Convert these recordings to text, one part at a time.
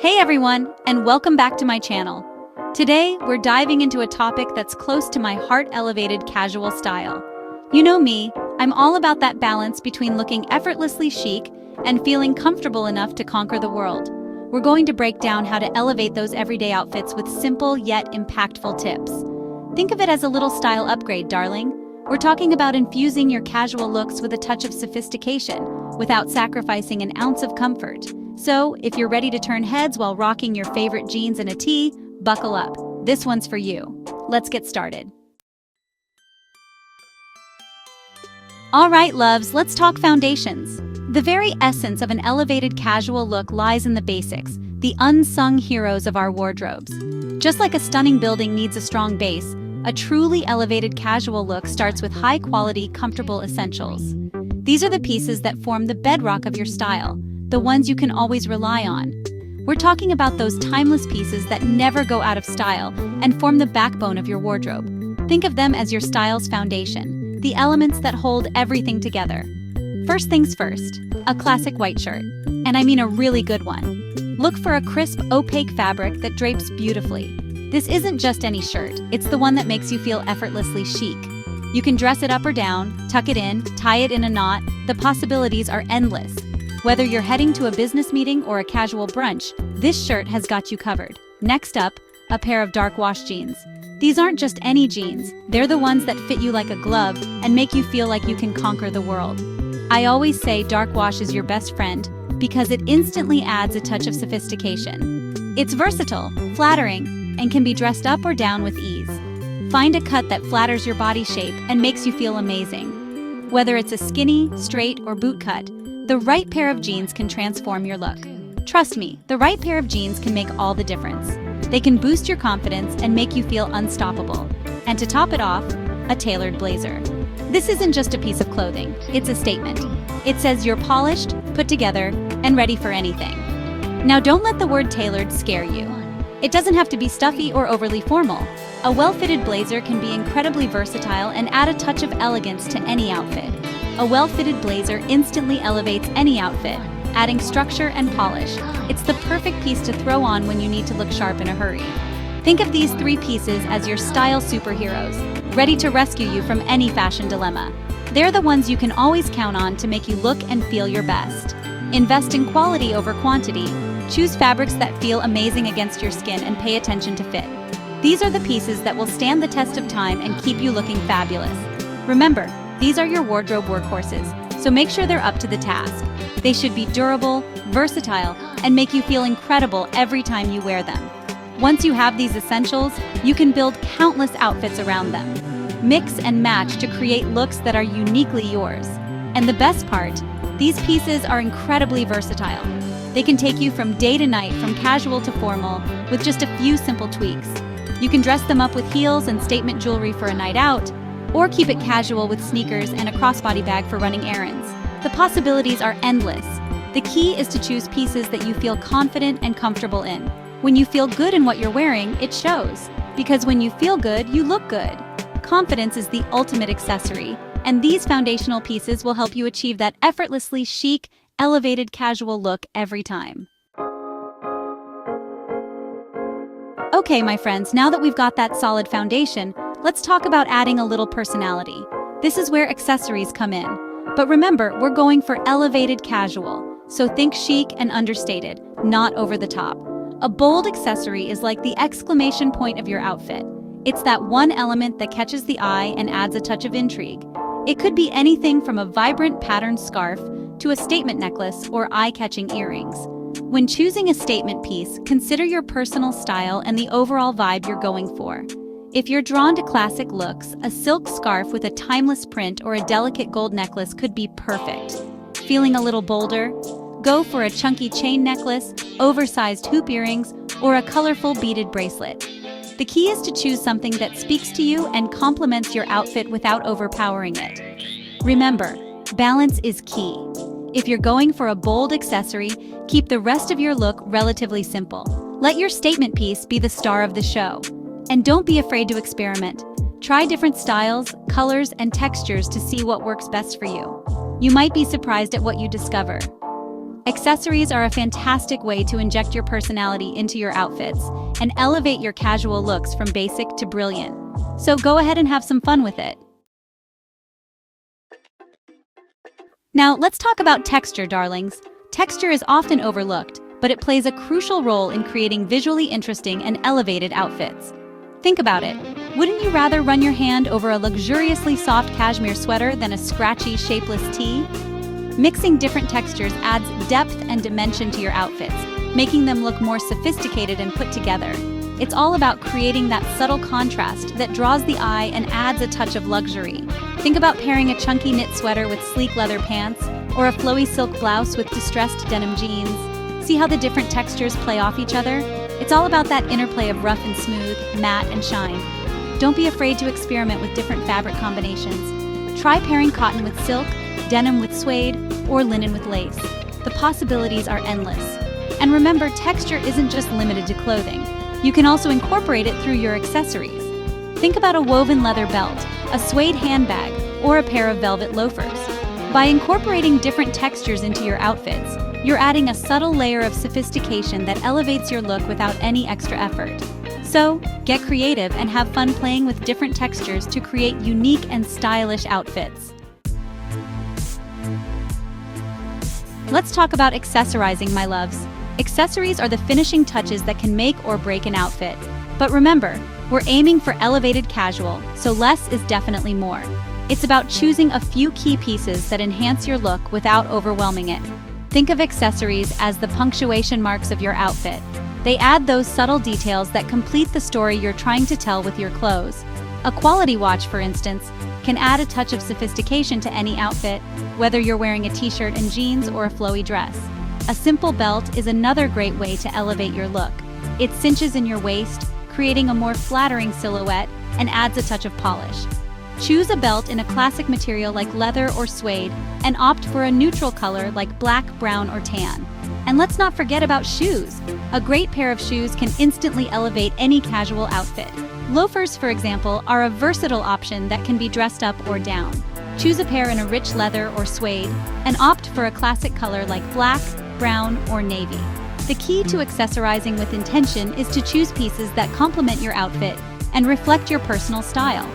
Hey everyone, and welcome back to my channel. Today, we're diving into a topic that's close to my heart: elevated casual style. You know me, I'm all about that balance between looking effortlessly chic and feeling comfortable enough to conquer the world. We're going to break down how to elevate those everyday outfits with simple yet impactful tips. Think of it as a little style upgrade, darling. We're talking about infusing your casual looks with a touch of sophistication, without sacrificing an ounce of comfort. So, if you're ready to turn heads while rocking your favorite jeans and a tee, buckle up. This one's for you. Let's get started. All right, loves, let's talk foundations. The very essence of an elevated casual look lies in the basics, the unsung heroes of our wardrobes. Just like a stunning building needs a strong base, a truly elevated casual look starts with high-quality, comfortable essentials. These are the pieces that form the bedrock of your style, the ones you can always rely on. We're talking about those timeless pieces that never go out of style and form the backbone of your wardrobe. Think of them as your style's foundation, the elements that hold everything together. First things first, a classic white shirt. And I mean a really good one. Look for a crisp, opaque fabric that drapes beautifully. This isn't just any shirt, it's the one that makes you feel effortlessly chic. You can dress it up or down, tuck it in, tie it in a knot. The possibilities are endless. Whether you're heading to a business meeting or a casual brunch, this shirt has got you covered. Next up, a pair of dark wash jeans. These aren't just any jeans, they're the ones that fit you like a glove and make you feel like you can conquer the world. I always say dark wash is your best friend because it instantly adds a touch of sophistication. It's versatile, flattering, and can be dressed up or down with ease. Find a cut that flatters your body shape and makes you feel amazing. Whether it's a skinny, straight, or boot cut, the right pair of jeans can transform your look. Trust me, the right pair of jeans can make all the difference. They can boost your confidence and make you feel unstoppable. And to top it off, a tailored blazer. This isn't just a piece of clothing, it's a statement. It says you're polished, put together, and ready for anything. Now don't let the word tailored scare you. It doesn't have to be stuffy or overly formal. A well-fitted blazer can be incredibly versatile and add a touch of elegance to any outfit. A well-fitted blazer instantly elevates any outfit, adding structure and polish. It's the perfect piece to throw on when you need to look sharp in a hurry. Think of these three pieces as your style superheroes, ready to rescue you from any fashion dilemma. They're the ones you can always count on to make you look and feel your best. Invest in quality over quantity. Choose fabrics that feel amazing against your skin and pay attention to fit. These are the pieces that will stand the test of time and keep you looking fabulous. Remember, these are your wardrobe workhorses, so make sure they're up to the task. They should be durable, versatile, and make you feel incredible every time you wear them. Once you have these essentials, you can build countless outfits around them. Mix and match to create looks that are uniquely yours. And the best part, these pieces are incredibly versatile. They can take you from day to night, from casual to formal, with just a few simple tweaks. You can dress them up with heels and statement jewelry for a night out, or keep it casual with sneakers and a crossbody bag for running errands. The possibilities are endless. The key is to choose pieces that you feel confident and comfortable in. When you feel good in what you're wearing, it shows. Because when you feel good, you look good. Confidence is the ultimate accessory, and these foundational pieces will help you achieve that effortlessly chic, elevated casual look every time. Okay, my friends, now that we've got that solid foundation, let's talk about adding a little personality. This is where accessories come in. But remember, we're going for elevated casual, so think chic and understated, not over the top. A bold accessory is like the exclamation point of your outfit. It's that one element that catches the eye and adds a touch of intrigue. It could be anything from a vibrant patterned scarf to a statement necklace or eye-catching earrings. When choosing a statement piece, consider your personal style and the overall vibe you're going for. If you're drawn to classic looks, a silk scarf with a timeless print or a delicate gold necklace could be perfect. Feeling a little bolder? Go for a chunky chain necklace, oversized hoop earrings, or a colorful beaded bracelet. The key is to choose something that speaks to you and complements your outfit without overpowering it. Remember, balance is key. If you're going for a bold accessory, keep the rest of your look relatively simple. Let your statement piece be the star of the show. And don't be afraid to experiment. Try different styles, colors, and textures to see what works best for you. You might be surprised at what you discover. Accessories are a fantastic way to inject your personality into your outfits and elevate your casual looks from basic to brilliant. So go ahead and have some fun with it. Now, let's talk about texture, darlings. Texture is often overlooked, but it plays a crucial role in creating visually interesting and elevated outfits. Think about it. Wouldn't you rather run your hand over a luxuriously soft cashmere sweater than a scratchy, shapeless tee? Mixing different textures adds depth and dimension to your outfits, making them look more sophisticated and put together. It's all about creating that subtle contrast that draws the eye and adds a touch of luxury. Think about pairing a chunky knit sweater with sleek leather pants, or a flowy silk blouse with distressed denim jeans. See how the different textures play off each other? It's all about that interplay of rough and smooth, matte and shine. Don't be afraid to experiment with different fabric combinations. Try pairing cotton with silk, denim with suede, or linen with lace. The possibilities are endless. And remember, texture isn't just limited to clothing. You can also incorporate it through your accessories. Think about a woven leather belt, a suede handbag, or a pair of velvet loafers. By incorporating different textures into your outfits, you're adding a subtle layer of sophistication that elevates your look without any extra effort. So, get creative and have fun playing with different textures to create unique and stylish outfits. Let's talk about accessorizing, my loves. Accessories are the finishing touches that can make or break an outfit. But remember, we're aiming for elevated casual, so less is definitely more. It's about choosing a few key pieces that enhance your look without overwhelming it. Think of accessories as the punctuation marks of your outfit. They add those subtle details that complete the story you're trying to tell with your clothes. A quality watch, for instance, can add a touch of sophistication to any outfit, whether you're wearing a t-shirt and jeans or a flowy dress. A simple belt is another great way to elevate your look. It cinches in your waist, creating a more flattering silhouette and adds a touch of polish. Choose a belt in a classic material like leather or suede and opt for a neutral color like black, brown, or tan. And let's not forget about shoes. A great pair of shoes can instantly elevate any casual outfit. Loafers, for example, are a versatile option that can be dressed up or down. Choose a pair in a rich leather or suede and opt for a classic color like black, brown, or navy. The key to accessorizing with intention is to choose pieces that complement your outfit and reflect your personal style.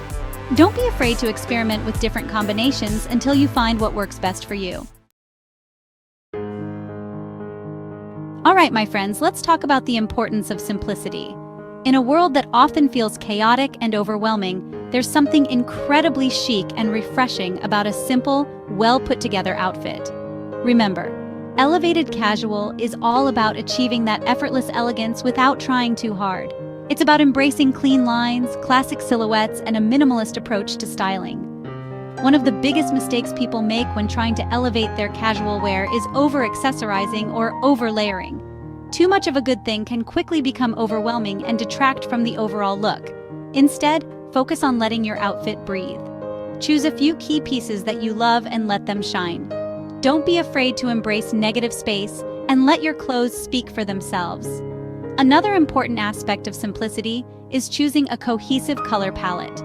Don't be afraid to experiment with different combinations until you find what works best for you. All right, my friends, let's talk about the importance of simplicity. In a world that often feels chaotic and overwhelming, there's something incredibly chic and refreshing about a simple, well-put-together outfit. Remember, elevated casual is all about achieving that effortless elegance without trying too hard. It's about embracing clean lines, classic silhouettes, and a minimalist approach to styling. One of the biggest mistakes people make when trying to elevate their casual wear is over-accessorizing or over-layering. Too much of a good thing can quickly become overwhelming and detract from the overall look. Instead, focus on letting your outfit breathe. Choose a few key pieces that you love and let them shine. Don't be afraid to embrace negative space and let your clothes speak for themselves. Another important aspect of simplicity is choosing a cohesive color palette.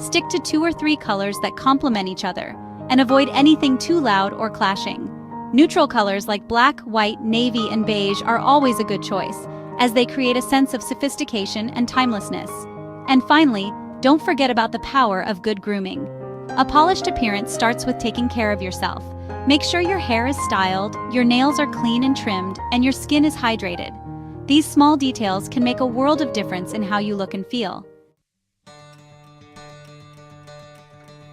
Stick to 2 or 3 colors that complement each other and avoid anything too loud or clashing. Neutral colors like black, white, navy, and beige are always a good choice, as they create a sense of sophistication and timelessness. And finally, don't forget about the power of good grooming. A polished appearance starts with taking care of yourself. Make sure your hair is styled, your nails are clean and trimmed, and your skin is hydrated. These small details can make a world of difference in how you look and feel.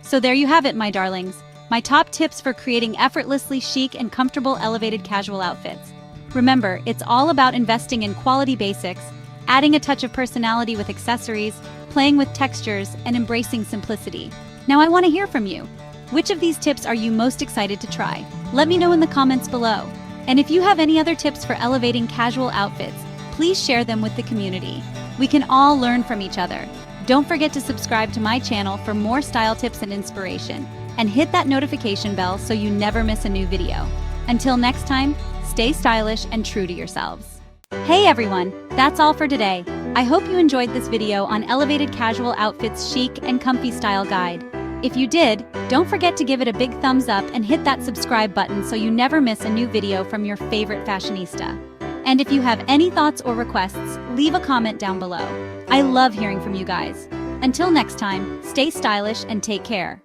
So there you have it, my darlings. My top tips for creating effortlessly chic and comfortable elevated casual outfits. Remember, it's all about investing in quality basics, adding a touch of personality with accessories, playing with textures, and embracing simplicity. Now I want to hear from you. Which of these tips are you most excited to try? Let me know in the comments below. And if you have any other tips for elevating casual outfits, please share them with the community. We can all learn from each other. Don't forget to subscribe to my channel for more style tips and inspiration, and hit that notification bell so you never miss a new video. Until next time, stay stylish and true to yourselves. Hey everyone, that's all for today. I hope you enjoyed this video on elevated casual outfits chic and comfy style guide. If you did, don't forget to give it a big thumbs up and hit that subscribe button so you never miss a new video from your favorite fashionista. And if you have any thoughts or requests, leave a comment down below. I love hearing from you guys. Until next time, stay stylish and take care.